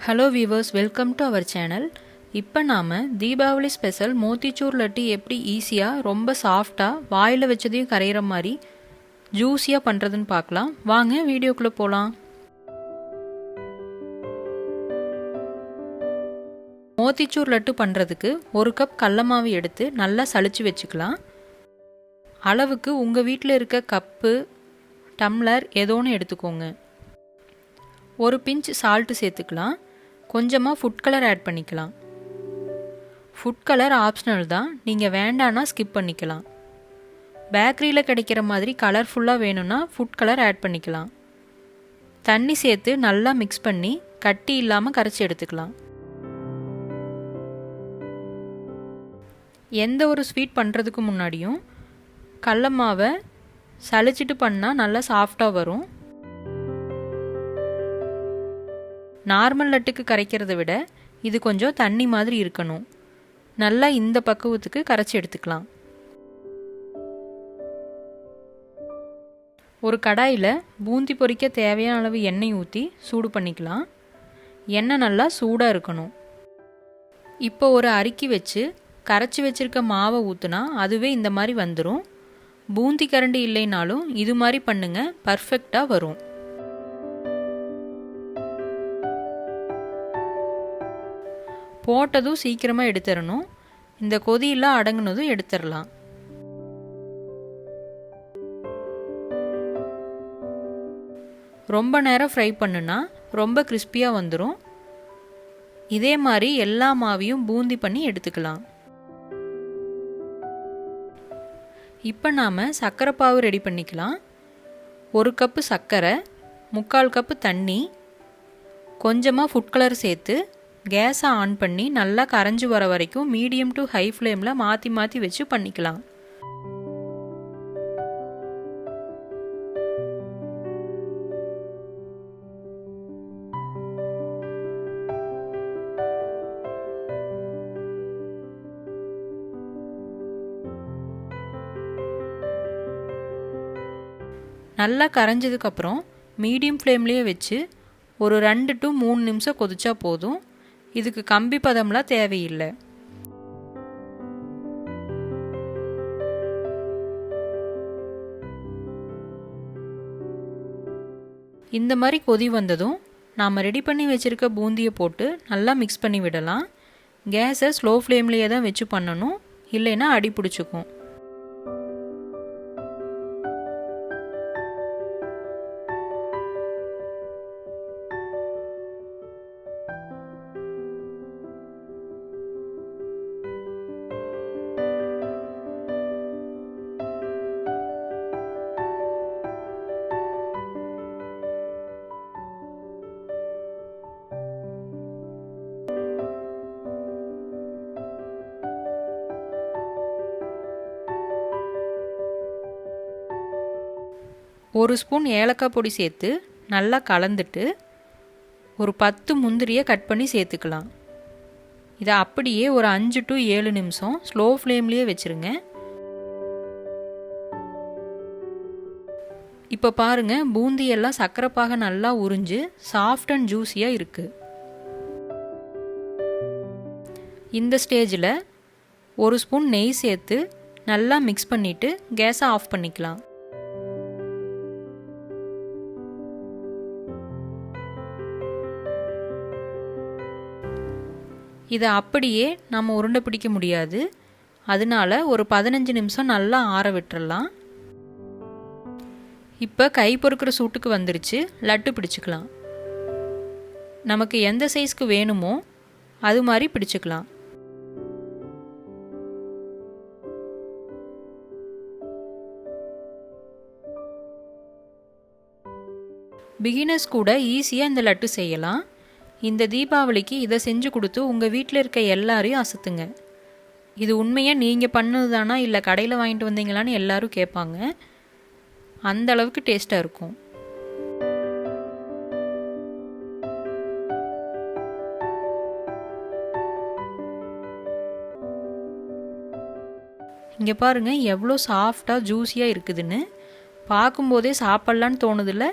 Hello viewers, welcome to our channel. இப்போ நாம Deepavali special motichoor laddu எப்படி ஈஸியா ரொம்ப சாஃப்ட்டா வாயில வச்சதையும் கரையற மாதிரி ஜூஸியா பண்றதுன்னு பார்க்கலாம். வாங்க வீடியோக்குள்ள போலாம். மோத்திச்சூர் லட்டு பண்றதுக்கு 1 கப் கடலை மாவு எடுத்து நல்லா சலிச்சு வெச்சுக்கலாம். அளவுக்கு உங்க வீட்ல இருக்க கப்பு, டம்ளர் ஏதோன்னு எடுத்துக்கோங்க. ஒரு பிஞ்ச் சால்ட் சேர்த்துக்கலாம். கொஞ்சமா ஃபுட் கலர் ஆட் பண்ணிக்கலாம். ஃபுட் கலர் ஆப்ஷனல் தான், நீங்க வேண்டானா ஸ்கிப் பண்ணிக்கலாம். பேக்கரியில கிடைக்கிற மாதிரி கலர்ஃபுல்லா வேணும்னா ஃபுட் கலர் ஆட் பண்ணிக்கலாம். தண்ணி சேர்த்து நல்லா மிக்ஸ் பண்ணி கட்டி இல்லாம கரைச்சி எடுத்துக்கலாம். எந்த ஒரு ஸ்வீட் பண்றதுக்கு முன்னாடியும் கடலை மாவை சலிச்சிட்டு பண்ணா நல்லா சாஃப்ட்டா வரும். நார்மல் லட்டுக்கு கரைக்கிறத விட இது கொஞ்சம் தண்ணி மாதிரி இருக்கணும். நல்லா இந்த பக்குவத்துக்கு கரைச்சி எடுத்துக்கலாம். ஒரு கடாயில் பூந்தி பொரிக்க தேவையான அளவு எண்ணெய் ஊற்றி சூடு பண்ணிக்கலாம். எண்ணெய் நல்லா சூடாக இருக்கணும். இப்போ ஒரு அரிக்கி வச்சு கரைச்சி வச்சிருக்க மாவை ஊற்றுனா அதுவே இந்த மாதிரி வந்துடும். பூந்தி கரண்டி இல்லைனாலும் இது மாதிரி பண்ணுங்க, பர்ஃபெக்டாக வரும். போட்டதும் சீக்கிரமாக எடுத்துடணும். இந்த கொதியெல்லாம் அடங்குனதும் எடுத்துடலாம். ரொம்ப நேரம் ஃப்ரை பண்ணுனா ரொம்ப கிறிஸ்பியாக வந்துடும். இதே மாதிரி எல்லா மாவையும் பூந்தி பண்ணி எடுத்துக்கலாம். இப்போ நாம் சர்க்கரை பாவு ரெடி பண்ணிக்கலாம். 1 கப்பு சர்க்கரை, 3/4 கப்பு தண்ணி, கொஞ்சமாக ஃபுட் கலர் சேர்த்து கேஸை ஆன் பண்ணி நல்லா கரைஞ்சி வர வரைக்கும் மீடியம் டு ஹை ஃப்ளேமில் மாற்றி மாற்றி வச்சு பண்ணிக்கலாம். நல்லா கரைஞ்சதுக்கப்புறம் மீடியம் ஃப்ளேம்லேயே வச்சு ஒரு 2 to 3 நிமிஷம் கொதிச்சா போதும். இதுக்கு கம்பி பதம்லாம் தேவையில்லை. இந்த மாதிரி கொதி வந்ததும் நாம் ரெடி பண்ணி வச்சிருக்க பூந்தியை போட்டு நல்லா மிக்ஸ் பண்ணி விடலாம். கேஸை ஸ்லோ ஃப்ளேம்லேயே தான் வச்சு பண்ணணும், இல்லைன்னா அடி பிடிச்சிக்கும். ஒரு ஸ்பூன் ஏலக்காய் பொடி சேர்த்து நல்லா கலந்துட்டு ஒரு 10 முந்திரியை கட் பண்ணி சேர்த்துக்கலாம். இதை அப்படியே ஒரு 5 to 7 நிமிஷம் ஸ்லோ ஃப்ளேம்லேயே வச்சுருங்க. இப்போ பாருங்க, பூந்தியெல்லாம் சர்க்கரைப்பாக நல்லா உறிஞ்சு சாஃப்ட் அண்ட் ஜூஸியாக இருக்குது. இந்த ஸ்டேஜில் ஒரு ஸ்பூன் நெய் சேர்த்து நல்லா மிக்ஸ் பண்ணிவிட்டு கேஸை ஆஃப் பண்ணிக்கலாம். இதை அப்படியே நம்ம உருண்டை பிடிக்க முடியாது. அதனால ஒரு 15 நிமிஷம் நல்லா ஆற விட்டுறலாம். இப்போ கை பொறுக்கிற சூட்டுக்கு வந்துருச்சு. லட்டு பிடிச்சிக்கலாம். நமக்கு எந்த சைஸ்க்கு வேணுமோ அது மாதிரி பிடிச்சிக்கலாம். பிகினர்ஸ் கூட ஈஸியாக இந்த லட்டு செய்யலாம். இந்த தீபாவளிக்கு இதை செஞ்சு கொடுத்து உங்கள் வீட்டில் இருக்க எல்லாரையும் அசத்துங்க. இது உண்மையாக நீங்கள் பண்ணது தானா இல்லை கடையில் வாங்கிட்டு வந்தீங்களான்னு எல்லாரும் கேட்பாங்க. அந்த அளவுக்கு டேஸ்ட்டாக இருக்கும். இங்கே பாருங்கள் எவ்வளோ சாஃப்டாக ஜூஸியாக இருக்குதுன்னு. பார்க்கும்போதே சாப்பிட்லான்னு தோணுதில்ல.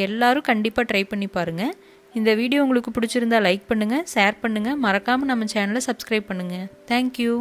எல்லாரும் கண்டிப்பாக ட்ரை பண்ணி பாருங்கள். இந்த வீடியோ உங்களுக்கு பிடிச்சிருந்தா லைக் பண்ணுங்கள், ஷேர் பண்ணுங்கள், மறக்காமல் நம்ம சேனலை சப்ஸ்கிரைப் பண்ணுங்கள். தேங்க்யூ.